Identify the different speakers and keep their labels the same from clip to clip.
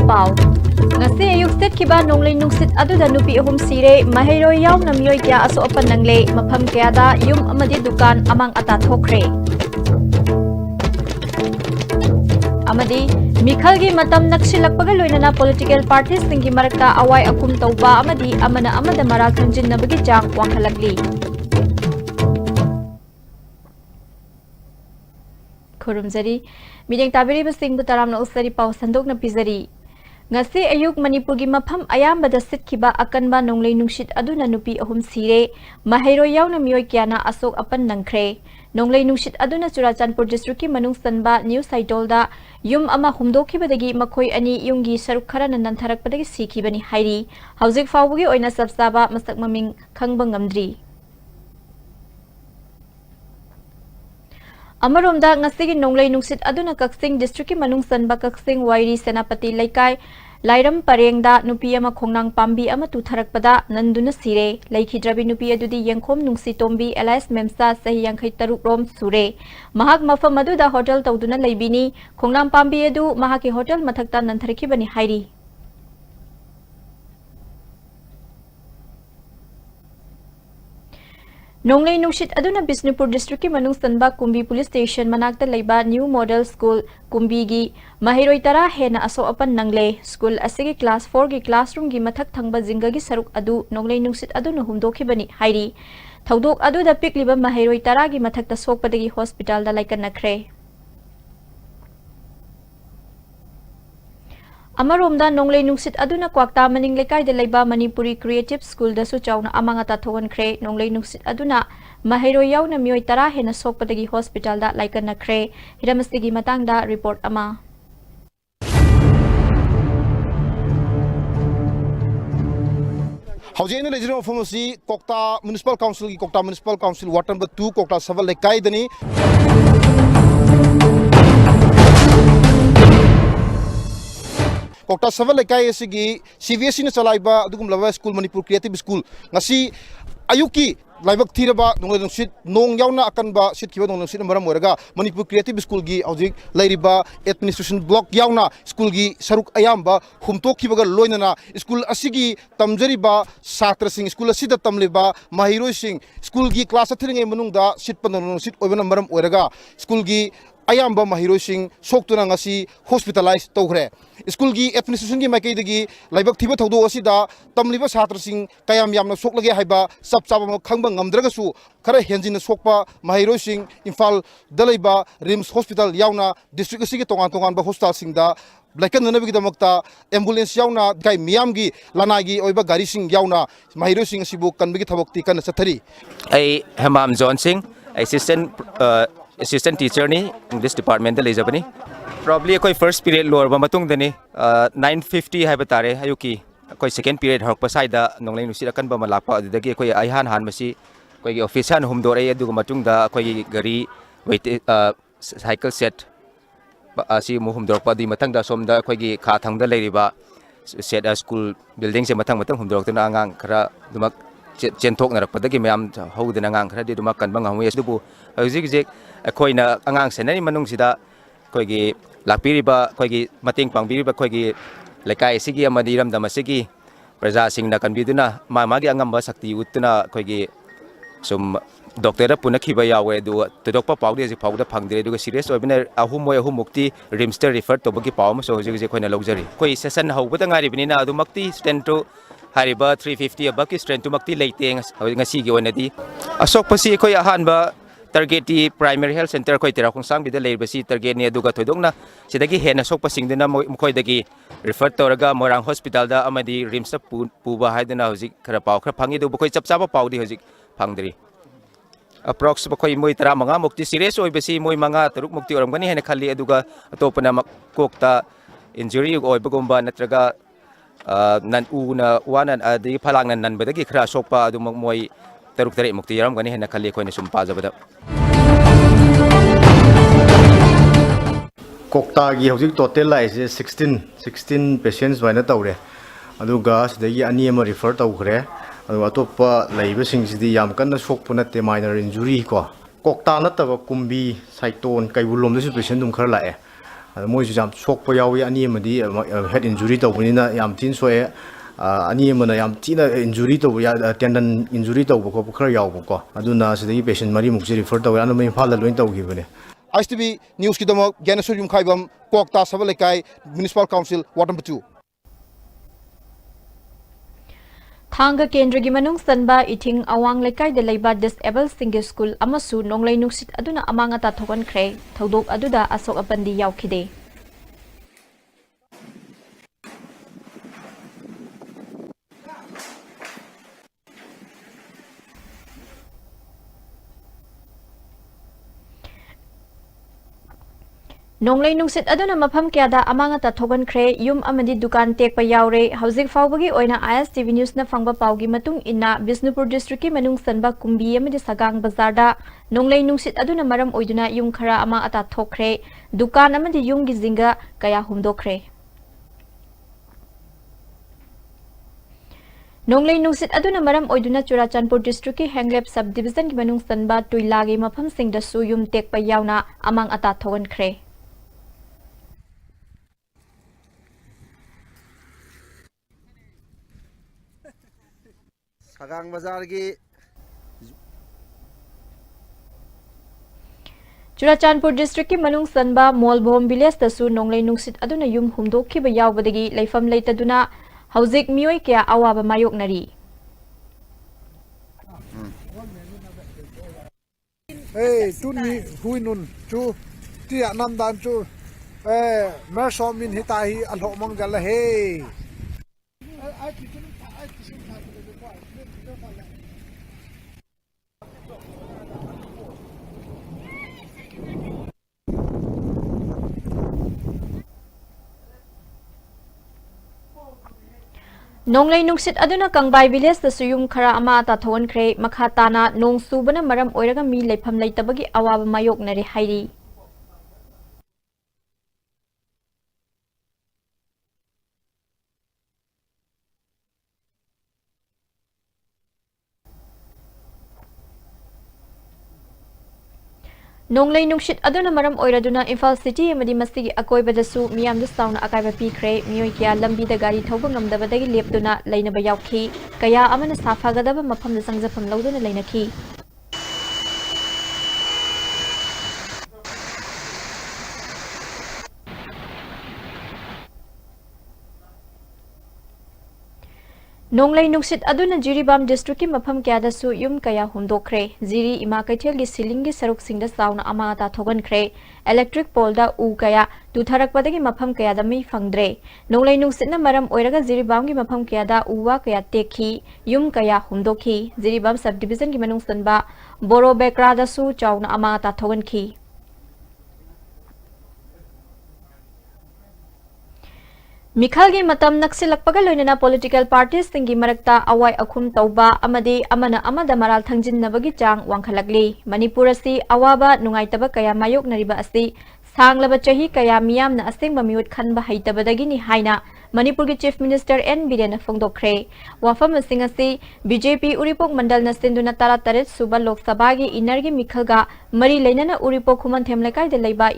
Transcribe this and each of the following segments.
Speaker 1: pau ngasi ayuk set kiba nonglei nungsit aduda nupi ahum sire mahairoi yauna mioi kya aso apan nangle mapham kya da yum amadi dukan amang ata thokre amadi mikhalgi matam naksilakpaga loinana political parties singi marakta awai akum tauba amadi amana amada mara khanjinnabagi chang wanghalagli khurumjari mideng tabiri basing butaramna usari pau sandokna pizari ngasi ayuk manipurgi mapham ayambada sitkiba akanba nonglei nungshit aduna nupi ahum sire mahairoi yauna mioi kyana asok apan nangkhre nonglei nungshit aduna Churachandpur district ki manung sanba new saitol da yum ama humdokhibadagi makhoi ani yungi saruk kharana nantharakpadagi sikhibani hairi hauzik fawbugi oina sabsaba masak maming khangba ngamdri Amaromda ngasigi nonglei nungsit aduna Kaksing district ki manung sanba Kaksing Wairi Senapati Laikai Lairam Parengda nupi ama khongnang pambi ama tutharakpada nanduna sire laikhidrabi nupi adudi yengkhom nungsi tombi Elias Memsa sahi yangkhai taruk rom sure mahak mafam aduda hotel tawduna leibini khongnang pambi adu mahaki hotel mathakta nantharakibani hairi Nonglei nungshit aduna Bisnupur district ki manung sanba Kumbi police station manakta leiba new model school Kumbi gi mahiroi tara hena aso apan nangle school asigi class 4 gi classroom gi mathak thangba jinga gi saruk adu nonglei nungshit aduna humdokhibani hairi thaudok adu da pikliba mahiroi tara gi mathakta sokpadagi hospital da laikan nakre Amaromda nonglei nungsit aduna kwakta maning lekai de leiba Manipuri Creative School da su chawna amanga ta thogan khre nonglei nungsit aduna mahairoi yauna mioi tara hena sokpadagi hospital da laikan nakre hiramastigi matangda report ama
Speaker 2: Haujen le jiro pharmacy Kokta Municipal Council ki Kokta Municipal Council Ward number 2 Kokta Saval lekai dani Kokta Saval lekai asigi CVSC na chalaiba adugum lava school Manipur Creative School ngasi ayuki laibak thiraba nonglei nungsit nong yauna akanba sitkiba nonglei nungsit maram moraga Manipur Creative School gi hauzik lairiba administration block yauna school gi saruk ayamba humtokhibaga loinana school asigi tamjariba satra sing school asida tamleba mahiroi sing school gi class athiringai manungda sitpa nonglei nungsit oibana maram oraga school gi ayamba mahiroi sing soktuna ngasi hospitalize tawkhre school gi administration gi makai dagi laibak thiba thodo asida tamliba satra sing kayam yamna soklage haiba sab chaba khangba ngamdraga su khara henjina sokpa mahiroi sing Imphal dalaiba Rims Hospital yauna district asigi tongan tongan ba hospital sing da Blaikan nanabigi damakta ambulance yauna kai miyamgi lanagi oiba gari sing yauna mahiroi sing asibu kanbigi thabakti kan sathari
Speaker 3: ai Hamam John Singh assistant teacher ni English department da lejabani probably koi first period lower ba matung dani 9:50 haiba tare ayuki koi second period hakpa saida nonglei nusi akan ba malakpa adagi koi aihan han masi koi office han humdor ai aduga matung da koi gari wait cycle set asi mu humdor pa di matang da som da koi gi kha thang da leiriba set a school building se matang humdor tuna angang khara dumak chenthok narakpadagi mayam houdena angang khara di dumak kan bang hawi dubu hojik akoina angang senani manung sida koigi lakpiriba koigi mating pangbiriba koigi lekai sigi amadi ramdam sigi praja singna kanbiduna magi angamba sakti utuna koigi sum doctor puna khiba yawe du todokpa pawdi ji pawda phangdire du serious oibina ahum mukti rimster refer to bagi pawm so hojik koina luxury koi session hobada ngari binina adu makti strength to hariba 350 abaki strength to makti leite ngasi gi onadi asok pasi koi ahanba target di primary health center koi tera khong sang bida leibasi target ni aduga thoidongna sidagi hena sokpa singdena mokoi dagi refer toraga Morang hospital da amadi Rims puba haidena hojik khara paw khara phangi du koi chapchaba pawdi hojik phangdri approx koi moi tara manga mukti serious oibasi moi manga taruk mukti oramgani hena khali aduga atopana kokta injury oibagomba natraga nan una wanan adi phalangnan nan badagi khara sokpa adu moi taruk tare mukti yaram gani hena khali koina sum pajabada
Speaker 4: Kokta gi hojik total la is 16 patients waina tawre aduga sidagi ani ama refer tawkhre adu atopa laiba sing sidi yam kanna sokpuna te minor injury ko Kokta nataba Kumbi Saiton Kaibulom da patient dum khar lae मोइसु जाम सोकप यावी अनि अमदि head injury तौबनिना याम thin सोए अनि अमना याम थिना injury तौब या tendon injury तौब को खर यावबको अदुना सिदगी patient मरी मुक्से रिफर तौ अनु मै फाल लोइन तौगिबने
Speaker 2: ISTV न्यूज़ की दमक ज्ञानेश्वर युमखाइबम कोकता सबलेकाई म्युनिसिपल काउंसिल वार्ड नंबर 2
Speaker 1: थांगा केंद्र की मनुंग सनबा इथिंग अवांग लेकाई दे लेबा डिसेबल सिंगे स्कूल अमसु नोंगलै नुसित अदुना अमांग अता थोगनख्रे थौदोक अदुदा अशोक अपंदी यावखिदे नोंगलै नुसित अदुना मफम क्यादा अमांग अता थोगनख्रे युम अमदि दुकान टेकपा यावरे हौजिक फावबगी ओइना ISTV न्यूज़ ना फंगबा पावगी मतुंग इन्ना बिष्णुपुर डिस्ट्रिक्ट की मनुंग सनबा कुंबी अमदि सगांग बाजारदा नोंगलै नुसित अदुना मरम ओइदुना युम खरा अमा अता थोखरे दुकान अमदि युमगी जिंगा कया हुमदोखरे नोंगलै नुसित अदुना मरम ओइदुना चुराचानपुर डिस्ट्रिक्ट की हेंगलेप सब डिविजन की मनुंग सनबा तुइलागी मफम सिंगदसु युम टेकपा यावना अमांग अता थोगनख्रे
Speaker 5: सगांग बाजार की
Speaker 1: चुराचानपुर डिस्ट्रिक्ट की मनुंग सनबा मोलभोम विलेज तसु नोंगलै नुसित अदुना युम हुमदोखिबा यावबदगी लैफम लेतदुना हौजिक मियोय क्या अवाबा मायोकनरी
Speaker 5: तुनी हुई नुन चु ती नाम दान चु मैं सोमिन हिताही अल्हो मंग जल हे
Speaker 1: नोंगलै नुसित अदुना कंबाई विलेज तसु युम खरा अमा अता थोगनख्रे मखा ताना नोंग सुबना मरम ओइरगा मी लैफम लैतबगी अवाबा मायोकनरी हाइरी नोंगलै नुसित अदुना मरम ओइरदुना इम्फाल सिटी अमदि मसिगी अकोइबदसु मियामदु साउना अकाइबा पीख्रे मियोय क्या लंबीदा गाड़ी थौबा ngamdabadagi लेपदुना लैनबा यावखी कया अमना साफागदबा मफमदा संगजफम लौदुना लैनखी नोंगलै नुसित अदुना जिरीबाम डिस्ट्रिक्ट की मफम क्यादसु युम कया हुमदोखरे जिरी इमा कैथेल की सिलिंग की सरुक सिंगदा साउना अमा अता थोगनख्रे इलेक्ट्रिक पोलदा उ कया तुथरकपदगी मफम कयादा मी फंगद्रे नोंगलै नुसितना मरम ओइरगा जिरीबाम की मफम कयादा उवा कया तेखी युम कया हुमदोखी जिरीबाम सब डिविजन की मनुंग सनबा बोरो बेक्रादसु चाउना अमा अता थोगनखी मिखल की मतम नक्सिलक्पगा लोइनना पॉलिटिकल पार्टीज सिंगी मरक्ता अवाई अखुम तौबा अमदे अमना अमदा मराल थंजिन्नबगी चांग वांखलगली मणिपुर असि अवाबा नुंगाइतबा कया मायोकनरिबा असि सांगलबा चही कया मियामना असेंगबा मिउट खनबा हैतबदगिनी हाइना मणिपुर की चीफ मिनिस्टर एन बीरेन फोंदोखरे वाफम सिंग असि बीजेपी उरिपोक मंडल न सिंधुना 33 सुबा लोकसभा की इनर की मिखलगा मरी लेनना उरिपोक खुमन थेमलेकाई दे लेबा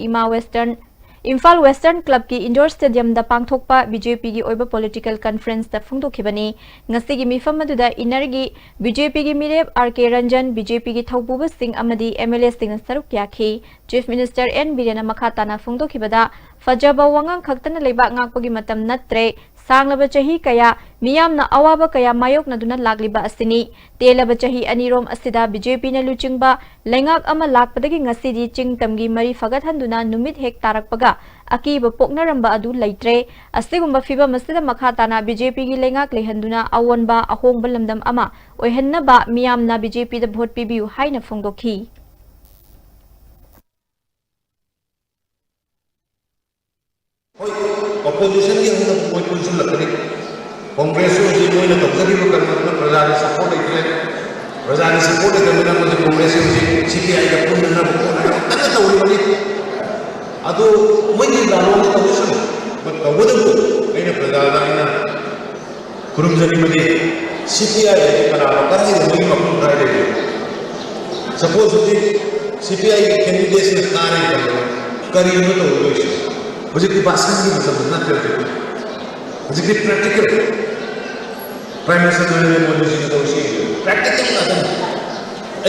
Speaker 1: इम्फाल वेस्टर्न क्लब की इंडोर स्टेडियम दा पांगथोकपा बीजेपी की ओइबा पॉलिटिकल कॉन्फ्रेंस दा फुंगदोखिबनी ngasi gi mifam aduda inner gi BJP की मिरेब आरके रंजन बीजेपी की थौबुब सिंह अमदी एमएलए सिंह सरुक याखी चीफ मिनिस्टर एन बीरेन मखाताना फुंगदोखिबदा फजबा वांगांग खक्तना लेबा ngakpagi matam natre सांगलबा चही कया मियामना अवाबा कया मायोकनदुना लागलिबा असिनी तेलबा चही अनिरोम असिदा बीजेपी न लुचिंगबा लेंगाक अमा लाकपदगी ngasi चिंगतमगी मरी फगतहंदुना नुमित हेक तारकपगा अकीब पोकनरंबा अदु लैत्रे असिगुंबा फिबम असिदा मखाताना बीजेपी की लेंगाक लेहंदुना अवोनबा अहोंगबा लमदम अमा ओइहन्नबा मियामना बीजेपी दा भोट पिबियु हाइना फोंगदोखी
Speaker 6: ऑपोजिशन की हम कोई पोजीशन लगती कांग्रेस से कोई ना तबसरी को करना प्रजा ने सपोर्ट किया प्रजा ने सपोर्ट करना मुझे कांग्रेस से सीपीआई का पूर्ण ना तक तो वही ಅದು ಮಂದಿ ದಾನೋನ ತವಸನ ಮತ್ತು ತವದವು ಐನ ಪ್ರಧಾನ ಕುರುಂಜನಿ ಮದಿ ಸಿಪಿಐ ಕರಾರ ಕರಾಯಿ ಮಗಿ ಮಕ್ಕಳು ಕಾಯ್ದೆ ಸಪೋಸ್ ದಿ ಸಿಪಿಐ ಕ್ಯಾಂಡಿಡೇಟ್ಸ್ ಕಾರೆ ಕರಿಯನ್ನು ತವದೋಯಿಸಿ Hojikti basan ki matlab na karte. Hojikti practical. Prime Minister Narendra Modi ji ne tawshi. Practical na ta.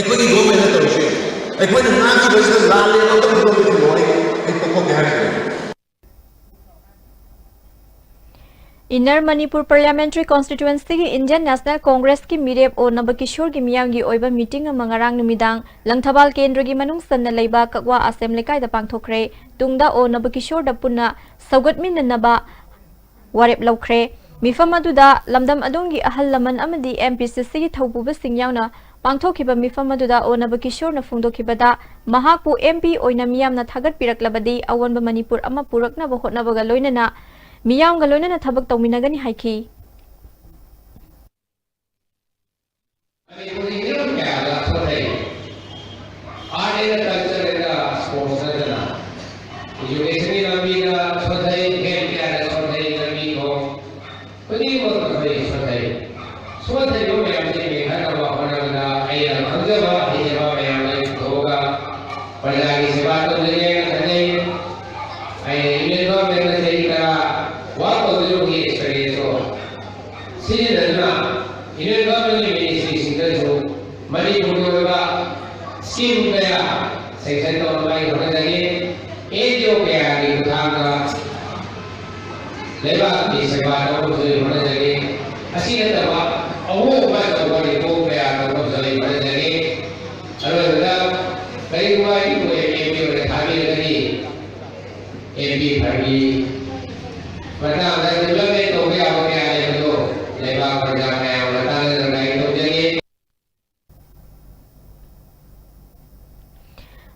Speaker 6: Ekoi ki government na tawshi. Ekoi na na ki wajah la le na ta government ki lori. Ekoi ko kya hai.
Speaker 1: Inner Manipur Parliamentary Constituency की Indian National Congress की मिरेप और नबकिशोर की मियाम की ओइबा meeting मंगरांग नुमिदांग लंगथबाल केंद्र की मनुंग सन्न लेबा ककवा assembly कायदा पांगथोखरे तुंगदा और नबकिशोर दपुना सौगतमिननबा वारेप लौखरे मिफम अदुदा लमदम अदोंगी अहल लमन अमदी MPCC की थौपुबसिंग यावना पांगथोखिबा मिफम अदुदा और नबकिशोर न फुंगदोखिबदा महाकु MP ओइना मियामना थागत पिरकलबदी अवनबा मणिपुर अमा पुरकनबा होटनबगा लोइनना मियाम गलोइना न थबक तौमिनगनी हाइखी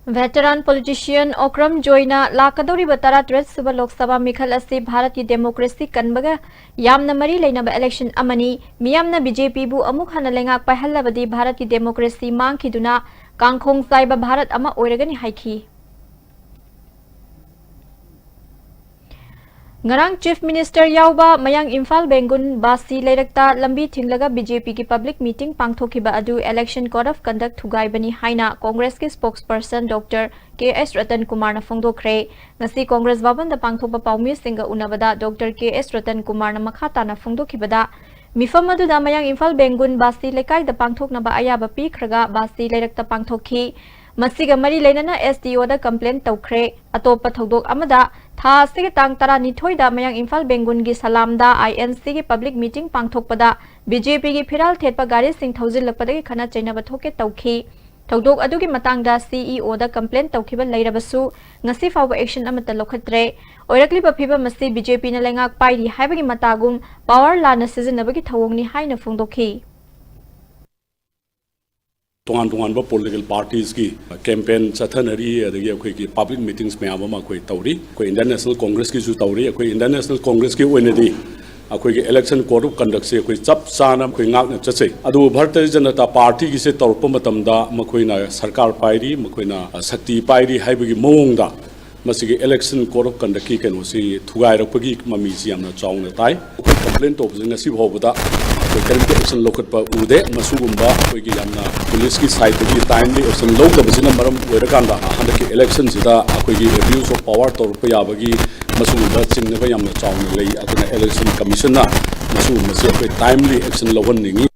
Speaker 1: Veteran politician Okram Joyna Lakadori Batara Tret Suba Lok Sabha Mikhal Asi Bharat ki Democracy Kanbaga Yamna Mari Lainaba election amani Miyamna BJP bu amuk hana lengak pahallabadi Bharat ki Democracy Mang Khiduna Kangkhong Saiba Bharat ama oiragani haiki Ngarang Chief Minister Yauba Mayang Imphal Bengun Basi Leirakta Lambi Thinglaga BJP ki public meeting pangthokiba adu election code of conduct thugaibani haina Congress ki spokesperson Dr. KS Ratan Kumar na phongdokre ngasi Congress Bhavan da pangthopa paumi singa unabada Dr. KS Ratan Kumar na makhata na phongdokibada mifam adu da Mayang Imphal Bengun Basi Lekai da pangthokna ba ayaba pikhraga Basi Leirakta pangthokhi Masiga Mari Lenana SDO da complaint tawkhre atopa thodok amada tha sig tang tara nithoi da Mayang Imphal Bengun gi salam da INC gi public meeting pangthokpada BJP gi phiral thetpa gari sing thousand lakpada gi khana chaina ba thoke tawkhi thodok adu gi matang da CEO da complaint tawkhiba leirabasu ngasi fawa action amata lokhatre oirakli ba phiba masi BJP na lengak pairi haibagi matagum power lana sizinabagi thawongni haina phongdokhi
Speaker 7: Tuan political parties ki campaign chathanari adagi akoi ki public meetings me abama akoi tauri akoi Indian National Congress ki ju tauri akoi Indian National Congress ki oinadi akoi ki election code of conduct se akoi chap chana akoi ngak na chache adu Bharatiya Janata Party ki se torpa matamda makoi na sarkar pairi makoi na sakti pairi haibagi mawongda masigi election code of conduct ki keno si thugai rakpagi mami si amna chawna tai complaint to ngasi bhawda Kerja action lokat pa ude masugumba koi ki yamna police ki side ki timely action lok da bajina maram oirakanda handa ki election sida koi ki abuse of power tor pa yabagi masugumba chingna ba yamna chawna lei aduna election commission na masugumba se koi timely action lowan ningi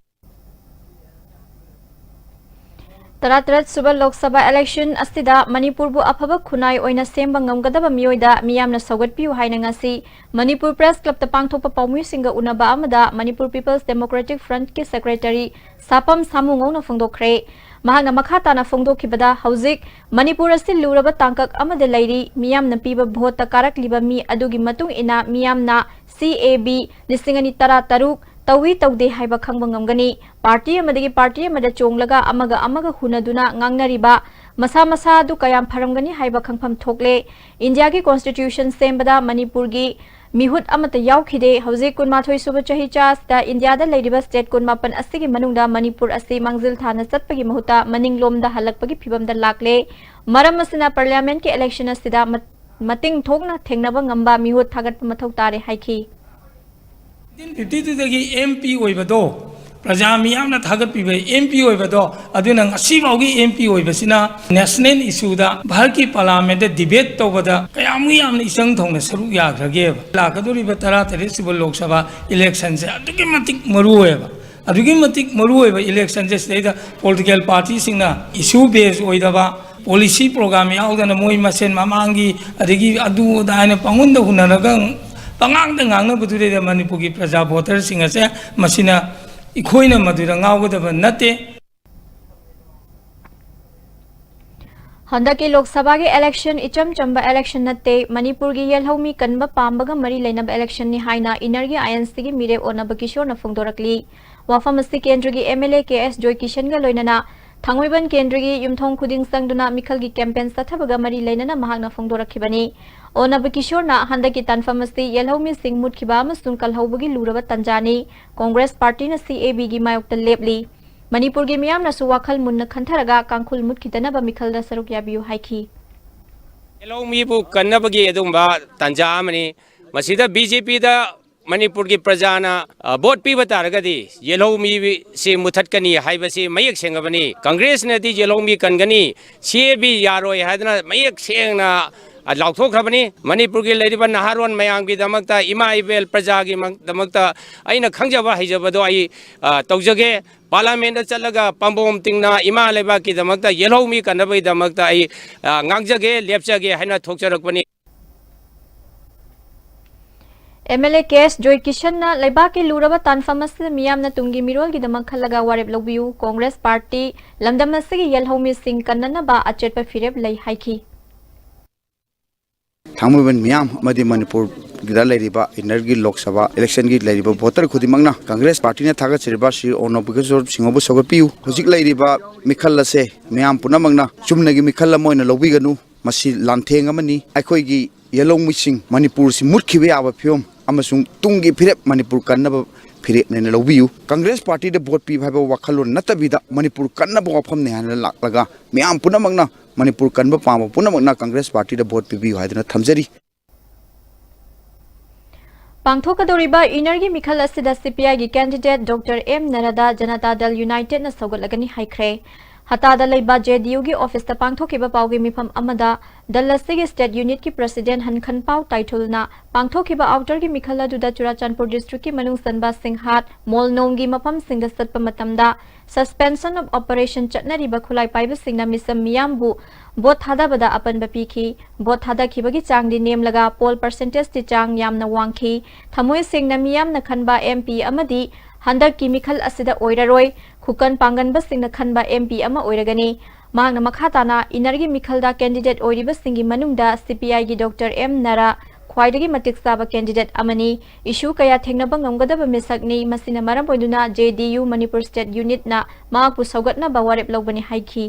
Speaker 1: Taratrat Suba Lok Sabha election astida Manipur bu afaba khunai oina semba ngamgadaba mioida miyamna saugatpiu haina ngasi Manipur Press Club ta pangthokpa paumi singa unaba amada Manipur People's Democratic Front ki secretary Sapam Samungong na phongdokre mahagna makhata na phongdokhibada hauzik Manipur asi luraba tangkak amade lairi miyamna piba vote ta karakliba mi adugi matung ina miyamna CAB lisingani taruk Tawi tawde haiba khangba ngamgani party amada chonglaga amaga hunaduna ngangnariba masa du kayam pharamgani haiba khangpham thokle India ki constitution sembada Manipur gi mihut amata yaukhide hauze kunmathoi suba chahi chas da India da leiriba state kunmapan asigi manungda Manipur asi mangzil thana chatpagi mahuta maninglom da halakpagi phibam da lakle maram asina parliament ki election asida mating thokna thengnaba ngamba mihut thagat mathok tare haiki
Speaker 8: 1952 MP ओइबदो प्रजा मियामना थागत पिबे MP होइबदो अदुना ngasiबावगी MP होइबसिना national इशूदा Bharat की parliament debate तौबदा कयामु यामना इसंग थोंना सरुक याग्रगे लाकदोरिबा 33 सुबह Lok Sabha election से अदुगी मतिक मरु होयबा अदुगी मतिक मरु होयबा election से सेदा political party सिंगना इशू बेस होइदबा पॉलिसी प्रोग्राम याउदना मोय मसेन ममांगी अदगी अदु दायना पंगुंद हुनरगा पंगांग गांगना बुदुरे मणिपुर की प्रजा वोटर सिंह से मसिना इखोइना मदुरा गावगदब नते
Speaker 1: हंदकी लोकसभा के इलेक्शन इचम चंबा इलेक्शन नते मणिपुर की येलहौमी कन्बा पांबगा मरी लेनब इलेक्शन नि हाइना इनर्गी आयंस की मिरे ओनब किशोर न फोंदोरकली वाफम अस्ति केंद्र की एमएलए केएस जॉय किशन गा लोइनना थांगोइबन केंद्र की युमथोंग खुदिंग संगदुना मिखल की कैंपेन सथबगा मरी लेनना महागना फोंदोरखिबनी ओनब किशोर ना हंदकी तनफम अस्ति येलहौमी सिंह मुटखिबा अमसुंग कलहौबगी लुरब तंजानी कांग्रेस पार्टी न सीएबी की मायोक्ता लेपली मणिपुर की मियाम नसु वाखल मुन्न खंथरगा कांखुल मुटखिदनब मिखल द सरुक याबियु हाइखी
Speaker 9: येलहौमी बु कन्नबगी अदुंबा तंजामनी मसिदा बीजेपी दा मणिपुर की प्रजाना वोट पीब तारगदी येलहौमी से मुथटकनी हाइबसी मयक सेंगबनी कांग्रेस नदी येलहौमी कनगनी सीएबी यारोय हादना मयक सेंगना लाउथोख्रबनी मणिपुर की लेरिबा नहारोन मयांगी दमकता इमा इबेल प्रजा की दमकता अइना खंगजबा हाइजबदो आई तौजगे पार्लियामेंट चलगा पंबोम तिंगना इमा लेबा की दमकता येलहौमी कनबई दमकता आई ngangjage lepchage haina thokcharakbani
Speaker 1: MLA K S Joy Kishan ना लेबा के लुरबा तानफमस मियाम ना तुंगी मिरोल की दमक खलगा वारेब लौबियु कांग्रेस पार्टी लमदमस की येलहौमी सिंह कन्नना बा अचेट पर फिरेब लई हाइखी
Speaker 10: थामुबन मियाम मदि मणिपुर गिदा लेरिबा इनर्गी लोकसभा इलेक्शन की लेरिबा वोटर खुदिमंगना कांग्रेस पार्टी ने थागा चिरबा श्री ओनोबिगजोर सिंगोबु सगपियु हुजिक लेरिबा मिखल लसे मियाम पुनमंगना चुमनगी मिखल मोइना लौबिगनु मसी लांथेंग अमनी अखोइगी येलहौमी सिंह मणिपुर सि मुटखिबे आबा फियोम अमसुंग तुंगी फिरेब मणिपुर कन्नब फिरे ने लौबियु कांग्रेस पार्टी दे वोट पी भाबो वखलो नतबिदा मणिपुर कन्नब वाफम ने हान लाक्लगा मियाम पुनमंगना मणिपुर कन्ब पाम पुनमंगना कांग्रेस पार्टी दे वोट पीबी हाइदना थमजरी
Speaker 1: पांथोकदोरिबा इनर्गी मिखल असिदा सीपीआई की candidate doctor M Narda Janata Dal United न सौगलगनी हाइख्रे हतादा लेबा जेडीयू की ऑफिस ता पांथोकिबा पाउगी मिफम अमदा दल असिगी स्टेट यूनिट की प्रेसिडेंट हनखन पाउ टाइटुलना पांथोकिबा आउटर की मिखल अदुदा चुराचानपुर डिस्ट्रिक्ट की मनुंग सनबा सिंहाट मोलनोंगी मफम सिंग सत्प मतमदा सस्पेंशन ऑफ ऑपरेशन चटनरीबा खुलाई पाइबा सिंगना मिसम मियामबु बोट थादाबदा अपन बपीखी बोट थादाखिबगी चांगदि नेमलगा पोल परसेंटेज ति चांग यामना वांखी थमोय सिंगना मियामना खनबा एमपी अमदी हंदक की मिखल असिदा ओइरारोय खुकन पांगनबा सिंगना खनबा एमपी अमा ओइरगनी मांगना मखाताना इनर्गी मिखलदा कैंडिडेट ओइरिबा सिंगी मनुंगदा सीपीआई की डॉक्टर एम नरा ख्वाइदगी मतिक साबा कैंडिडेट अमनी इशू कया थेंगनबा ngamgadaba मिसकनी मसिना मरम ओइदुना जेडीयू मणिपुर स्टेट यूनिट ना माकपु सौगतना बावारेप लौबनी हाइखी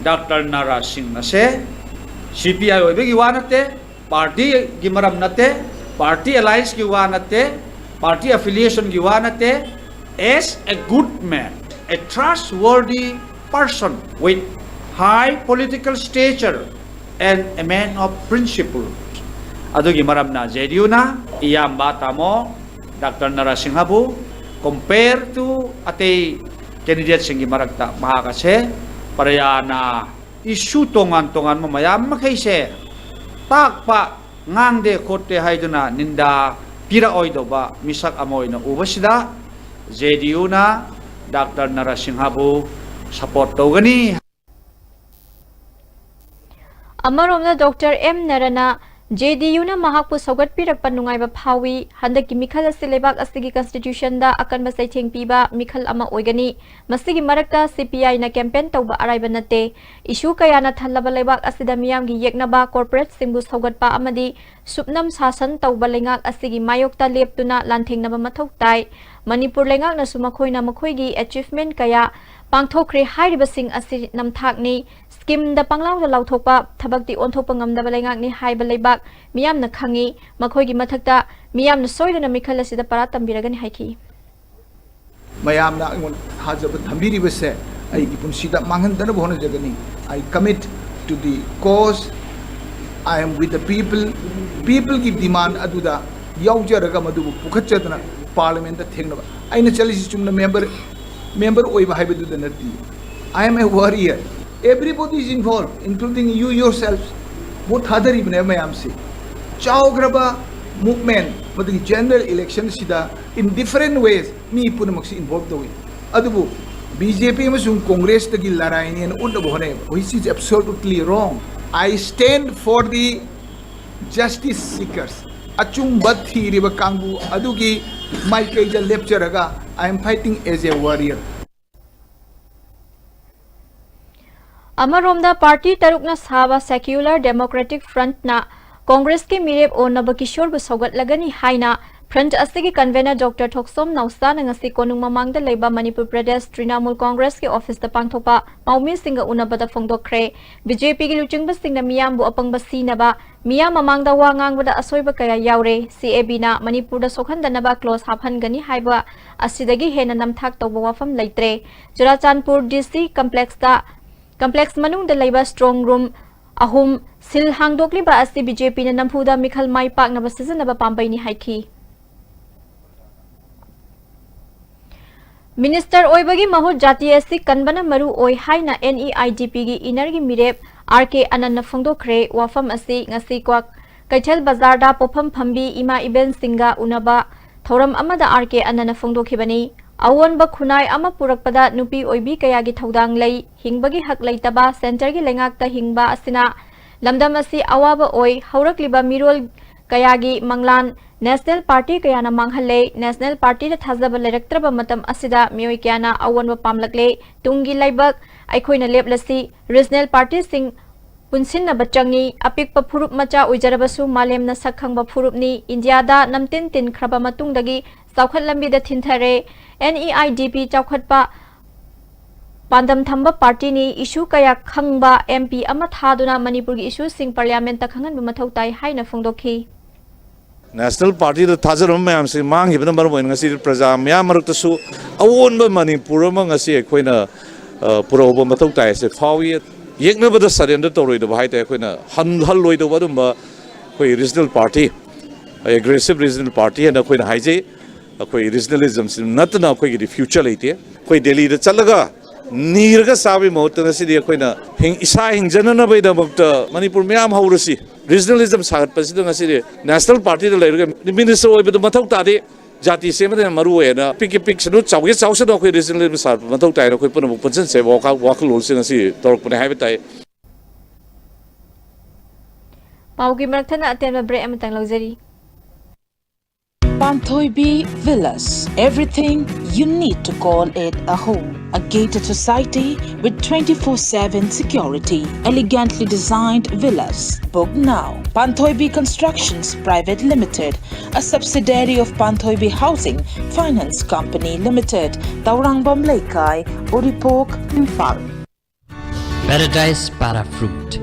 Speaker 11: डॉक्टर नारा सिंह से सीपीआई होइबगी वा नते पार्टी की मरम नते पार्टी अलायंस की वा नते पार्टी एफिलिएशन की वा नते as a good man a trustworthy person विथ high political stature and a man of principle adugi maramna JDU na iyamba tamo Dr. Narasinghabu compare to ate candidate singi maragta mahakase parayana issue tongan mo mayam makhaise takpa ngangde khotte haiduna ninda pira oidoba misak amoina ubasida JDU na Dr. Narasinghabu support togani
Speaker 1: अमरोमना doctor M नरना JDU ना महाकपु सौगत पिरकपा नुंगाइबा फावी हंदकी मिखल असि लेबाक असि constitution दा अकनबा सैथेंग पीबा मिखल अमा ओइगनी मसिगी मरकता सीपीआई ना कैंपेन तौबा अराइबा नते इशू कयाना थल्लबा लेबाक असिदा मियामगी येकनबा कॉर्पोरेट सिंगबु सौगतपा अमदी सुपनम शासन तौबा लेंगाक असिगी मायोक्ता लेपतुना लांथेंगनबा मथौ ताई मणिपुर लेंगाक नसु मखोइना मखोइगी अचीवमेंट कया पांथोखरे हाइरिबसिंग असि नमथाकनी स्कीम द पंगलाव लाउथोपा थबक्ति ओंथोपा ngamdaba लेंगाकनी हाइबा लेबाक मियामना खंगी मखोइगी मथक्ता मियामना सोइदना मिखल असिदा पारा तंबिरगनी हाइखी
Speaker 5: मयामना अइमोन हाजब थंबिरिबसे आइगी पुनसिदा मांगहनदना बोहन जगनी I commit to the cause I am with the people की डिमांड अदुदा याउजरगा मदुबु पुखचदना पार्लियामेंट थेंगनबा आइना चलिसि चुमना member ओइबा हाइबदु नति I am a warrior. Everybody is involved, including you yourselves. What other even am I am saying? Chaugraba movement, but the general election sida in different ways me punamaksi involved with. Adubu BJP masung Congress tagi laraini and unabone, which is absolutely wrong. I stand for the justice seekers. Achung bathi riba kangu adugi my kaja lecture I am fighting as a warrior.
Speaker 1: अमरोमदा party तरुकना साबा secular democratic front ना कांग्रेस के मिरेब ओनब किशोर बु सौगत लगनी हाइना front अस्तिगी convener doctor थोक्सोम Nausa नंगसी कोनुंग ममांगदा लेबा मणिपुर प्रदेश तृणमूल कांग्रेस के office the पांगथोपा माउमी Singh उनबदा फोंदोखरे BJP की लुचिंग बसिंग मियाम बु अपंग बसीनबा मियाम ममांगदा वा ngangbada asoiba kaya yaure CAB na Manipur द सोखनदनबा क्लोज हाफहनगनी हाइबा असिदगी हेना नमथाक तौबा वाफम लैत्रे Churachandpur DC complex manung da laiba strong room ahum sil hangdokli ba asi BJP na nampuda mikhal mai pak na basizan na ba pambai ni haiki Minister oibagi mahut jati asi kanbana maru oi haina NEIDP gi inergi mirep RK Anand na phongdokre wafam asi ngasi kwak kaithel bazar da popham phambi ima event singa unaba thoram amada RK Anand na phongdokhibani Awan ba khunai ama purakpada nupi oibi kayagi thodang lei hingbagi hak leitaba center gi lengak ta hingba asina lamdam asi awaba oi haurakliba mirol kayagi manglan national party kayana manghalle national party da thazaba leraktraba matam asida mioi kyana awan ba pamlakle tungi laibak aikhoina leplasi regional party sing punsin na bachangi apik pa phurup macha uijarabasu malem na sakhang ba phurup ni India da namtin tin khraba matung dagi saukhat lambi da thinthare NEIDP chawkhatpa pandam thamba party ni issue kaya khangba MP ama thaduna manipur gi issue sing parliament ta khangan mathau tai haina phongdokhi
Speaker 6: National Party da thajaram mayam se mang hibna mar moin ngasi praja mayam maruk ta su awon ba manipur ma ngasi khoina puro ba mathau tai se fawi yekna ba da surrender toroi da bai ta khoina hal loi da ba dum ba khoi regional party aggressive regional party and khoina haije अखोई regionalism से नतना अखोई की future लेते अखोई Delhi the चलगा नीरगा साबे महत्व नसिदि अखोइना हिंग इसा हिंजनना बैदा मक्त मणिपुर म्याम हौरसी रीजनलिज्म सागत पसिद ngasi नेशनल पार्टी द लेरगा मिनिस्टर ओइबद मथौ तादे जाति सेमदे मरु ओयना पिक पिक सनु चावगे चावसे अखोई रीजनलिज्म सा मथौ ताय अखोई पुन पंचन से वाक लोल से ngasi तोरकपने हाइबे ताय
Speaker 1: पाउगी मरथना अतेन break अमतंग लौजरी
Speaker 12: Panthoibi Villas. Everything you need to call it a home. A gated society with 24/7 security. Elegantly designed villas. Book now. Panthoibi Constructions Private Limited, a subsidiary of Panthoibi Housing Finance Company Limited, Taurangbam Laikai, Oripok, Imphal.
Speaker 13: Paradise Para Fruit.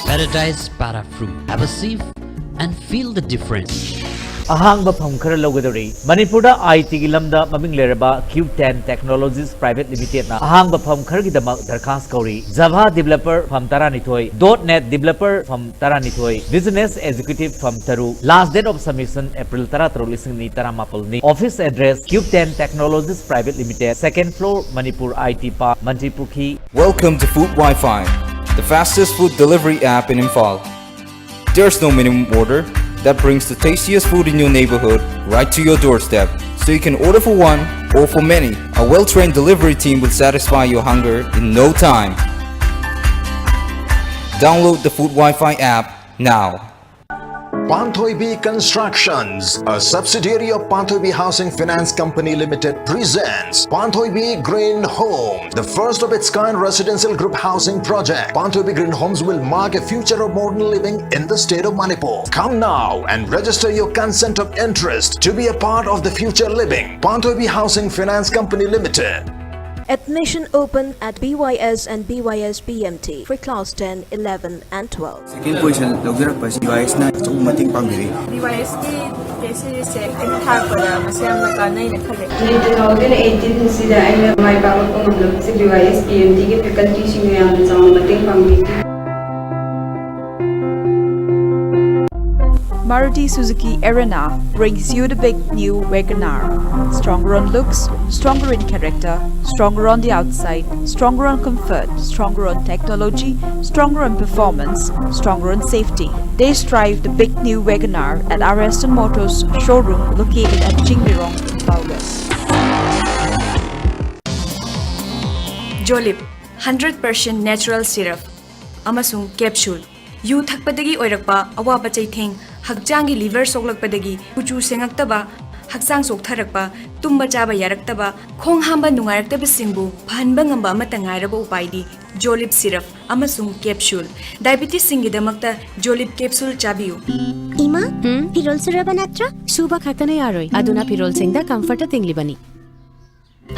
Speaker 13: Paradise Para Fruit. Have a sip and feel the difference.
Speaker 14: ahangba pham khara logadori manipurda IT gi lamda maming leraba Q10 Technologies Private Limited na ahangba pham khar gi damak darkhas kauri Java developer pham taranithoi .net developer pham taranithoi business executive pham taru last date of submission April 13 ni office address Q10 Technologies Private Limited second floor Manipur IT Park Manjipukhi.
Speaker 15: Welcome to Food Wi-Fi, the fastest food delivery app in Imphal. There's no minimum order. That brings the tastiest food in your neighborhood right to your doorstep. So you can order for one or for many. A well-trained delivery team will satisfy your hunger in no time. Download the Food Wi-Fi app now.
Speaker 16: Panthoibi Constructions, a subsidiary of Panthoibi Housing Finance Company Limited, presents Panthoibi Green Home, the first of its kind residential group housing project. Panthoibi Green Homes will mark a future of modern living in the state of Manipur. Come now and register your consent of interest to be a part of the future living. Panthoibi Housing Finance Company Limited.
Speaker 17: Admission open at BYS and BYS BMT for class 10, 11 and 12.
Speaker 10: Second position lawjerak BYS na chung mating pangiri.
Speaker 18: BYS ki tesi se thar pada masyam na kanai na khale.
Speaker 19: 2018 sida aina mai ba ko ngam se BYS BMT ke faculty sing yam jang mating pangiri.
Speaker 20: Maruti Suzuki Arena brings you the big new WagonR. Stronger on looks, stronger in character, stronger on the outside, stronger on comfort, stronger on technology, stronger on performance, stronger on safety. They drive the big new WagonR at our Aston Motors showroom located at Jingbirong, West.
Speaker 21: Jolip 100% natural syrup amasung capsule yu thakpadagi oirakpa awaba chaitheng hakjangi liver soklakpadagi kuchu sengaktaba haksang soktharakpa tumba chaba yaraktaba khong hamba nungairakta singbu phanba ngamba amata ngairaba upaidi Jolip syrup amasung capsule diabetes singidamakta Jolip capsule chabiu
Speaker 22: Ima pirol suraba natra suba khatana yaroi aduna pirol singda comfort tinglibani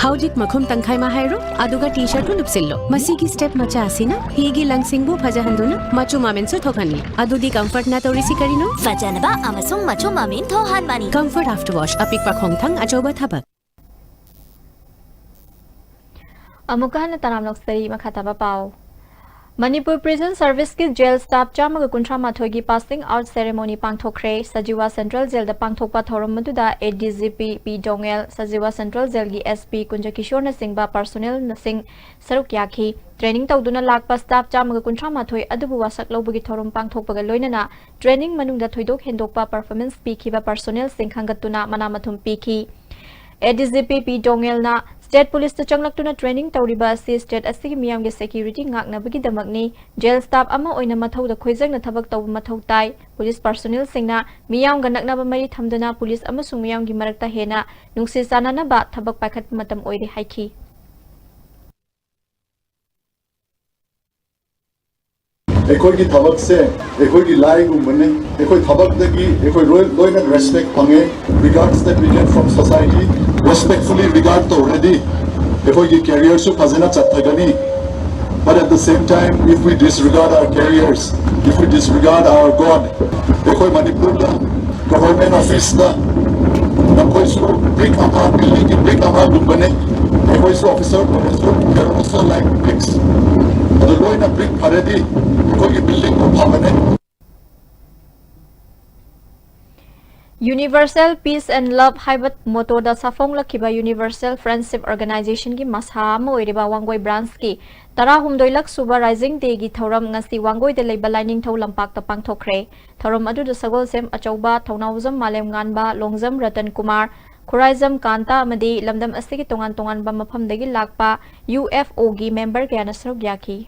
Speaker 22: Howdik makhum tangkhai ma hairo aduga t-shirt lu lupsillo masigi step macha asina higi langsingbu phajahanduna machu mamen su thokhanli adudi comfort na torisi karino
Speaker 23: fajanaba amasung machu mamen thohan mani
Speaker 22: comfort after wash apik pa khongthang ajoba thabak
Speaker 1: Amukahan na tanam loksari makataba pao Manipur Prison Service ki jail staff chamaga kuntra mathogi passing out ceremony pangthokre Sajiwa Central Jail da pangthokpa thorom maduda ADGP P Dongel Sajiwa Central Jail gi SP Kunja Kishore na singba personnel na sing saruk yakhi training tawduna lakpa staff chamaga kuntra mathoi adubu wasak lobagi thorom pangthokpaga loinana training manungda thoidok hendokpa performance pi khiba personnel sing khangatuna manamathum pikhi ADGP P Dongel na State Police to changlaktuna training tawriba asi state asigi miyam ge security ngaknabagi damakni jail staff ama oina mathau da khoijak na thabak taw mathau tai police personnel singna miyam ga naknaba mari thamdana police amasung miyam gi marakta hena nungsi sanana ba thabak pakhat matam oire haiki
Speaker 24: ekoi ki thabak se ekoi ki lai gumbane ekoi thabak dagi ekoi loina respect pange regards that we get from society respectfully regard to already ekoi ki career su phajana chathagani but at the same time if we disregard our careers if we disregard our god ekoi manipur da government office da nakoi su brick apart building ki brick apart gumbane ekoi su officer so they are also like bricks the loina brick already building permanent
Speaker 1: Universal Peace and Love Haibat Moto da Safong Lakiba Universal Friendship Organization ki Masha Moiriba Wangoi branch ki Tara Humdoilak Suba Rising Day gi Thoram ngasi Wangoi de Leiba Lining Tho Lampak ta Pangthokre Thoram adu da Sagol Sem Achauba Thonawzam Malem Nganba Longzam Ratan Kumar Khuraizam Kanta amadi Lamdam asigi tongan tongan ba mafam dagi lakpa UFO gi member kaya na sarug yaki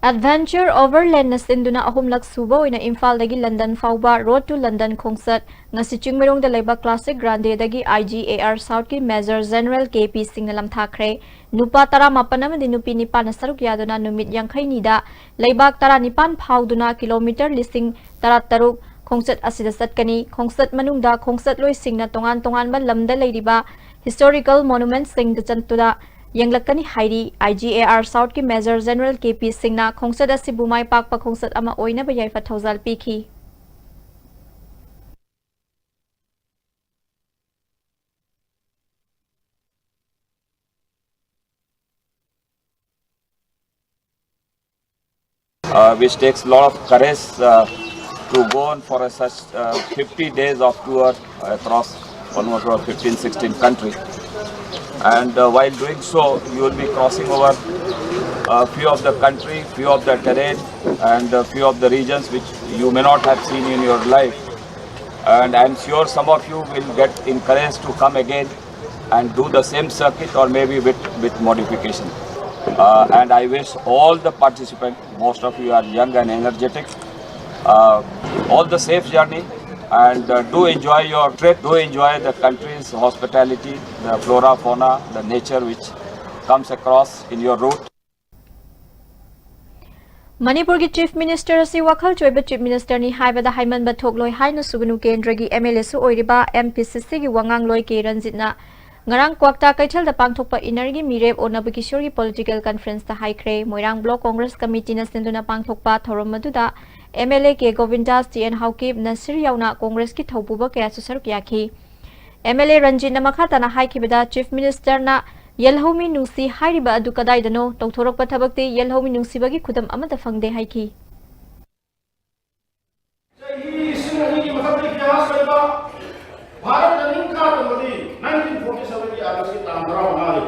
Speaker 1: Adventure Overland na sinduna ahumlak suba ina Imphal dagi London fauba Road to London khungsat ngasi chingmerong da leiba Classic Grande dagi IGAR South ki Major General KP Singh na lamthakre nupa tara mapan amadi nupi nipan na saruk yaduna numit yangkhai nida leibak tara nipan phauduna kilometer lising tara taruk khongsat asida satkani khongsat manungda khongsat loi singna tongan tongan ba lamda leiriba historical monuments sing da chantuda Yanglakani Hairi IGAR South ki Major General KP Singh na khongsat asi bumai pakpa khongsat ama oina ba yaifa thousal pikhi
Speaker 25: which takes a lot of courage to go on for such 50 days of tour across almost 15-16 countries. And while doing so, you will be crossing over a few of the country, few of the terrain, and a few of the regions which you may not have seen in your life. And I'm sure some of you will get encouraged to come again and do the same circuit or maybe with modification. And I wish all the participants, most of you are young and energetic, all the safe journey. And do enjoy your trip, do enjoy the country's hospitality, the flora, fauna, the nature which comes across in your route.
Speaker 1: Manipur की chief minister असी वखल चोइब chief minister नि हाइबदा hymen बथोक लोय हाइना सुगनु केंद्र की MLA सु ओइरिबा MPCC की वंगांग लोय के रंजितना ngarang kwakta kaithal da pangthokpa inergi mirep onab kishor ki political conference ta haikre moirang block congress committee na senduna pangthokpa thorom maduda mla ke govindas tn haukip nasir yauna congress ki thobuba kaya susaruk yakhi mla ranjit na makhata na haikibada chief minister na yelhomi nusi hairiba adu kadai dano tawthorok pa thabakte yelhomi nusi bagi khudam amada fangde haiki
Speaker 2: Bharat ने निंखा तंबदी 1947 की अगस्त की तांदरा बनाले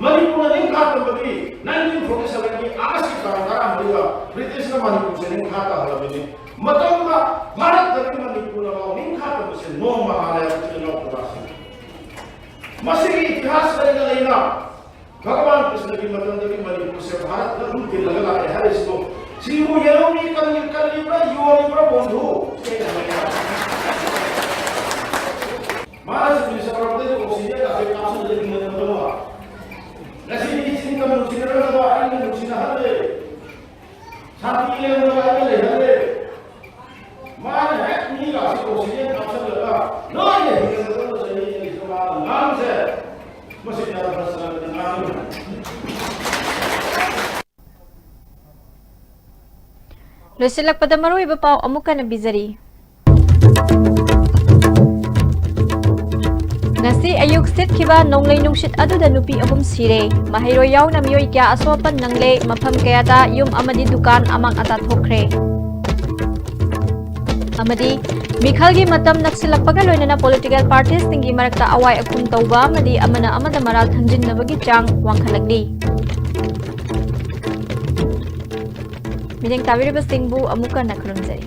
Speaker 2: मणिपुर ने निंखा तंबदी 1947 की अगस्त की तांदरा मरिया British ने मणिपुर से निंखा ता हलबनी मतंगा भारत ने मणिपुर ने निंखा तंबसे नो महालय के नो पुरासी मसीही इतिहास करेगा लेना भगवान कृष्ण की मतंग की मणिपुर से भारत ने रूप के लगा है हर इसको सीमु येलोमी कल्ली पर युवा पर बंधु Mas bisa orang itu oksigen tak ada kapsul dari mana mana. Nasi ini sini kamu oksigen ada apa? Ini oksigen ada. Sapi ini ada apa? Ada. Mana hek ni kasih oksigen kapsul ada. No ini kita tahu saja ini semua nam se. Masih ada masalah dengan nam.
Speaker 1: Losilak pada maru ibu pau amukan bizari. Ngasi ayuk sit kiba nonglay nungshit adu da nupi ahum sire mahiro yaw na miyoy kya asopan nangle mafam kaya da yum amadi dukan amang ata thokre amadi mikhal gi matam naksilak paga loina na political parties tingi marakta awai akum tawba amadi amana amada maral thangjin nabagi chang wangkhalagdi mideng tawiri basingbu amuka nakrumjai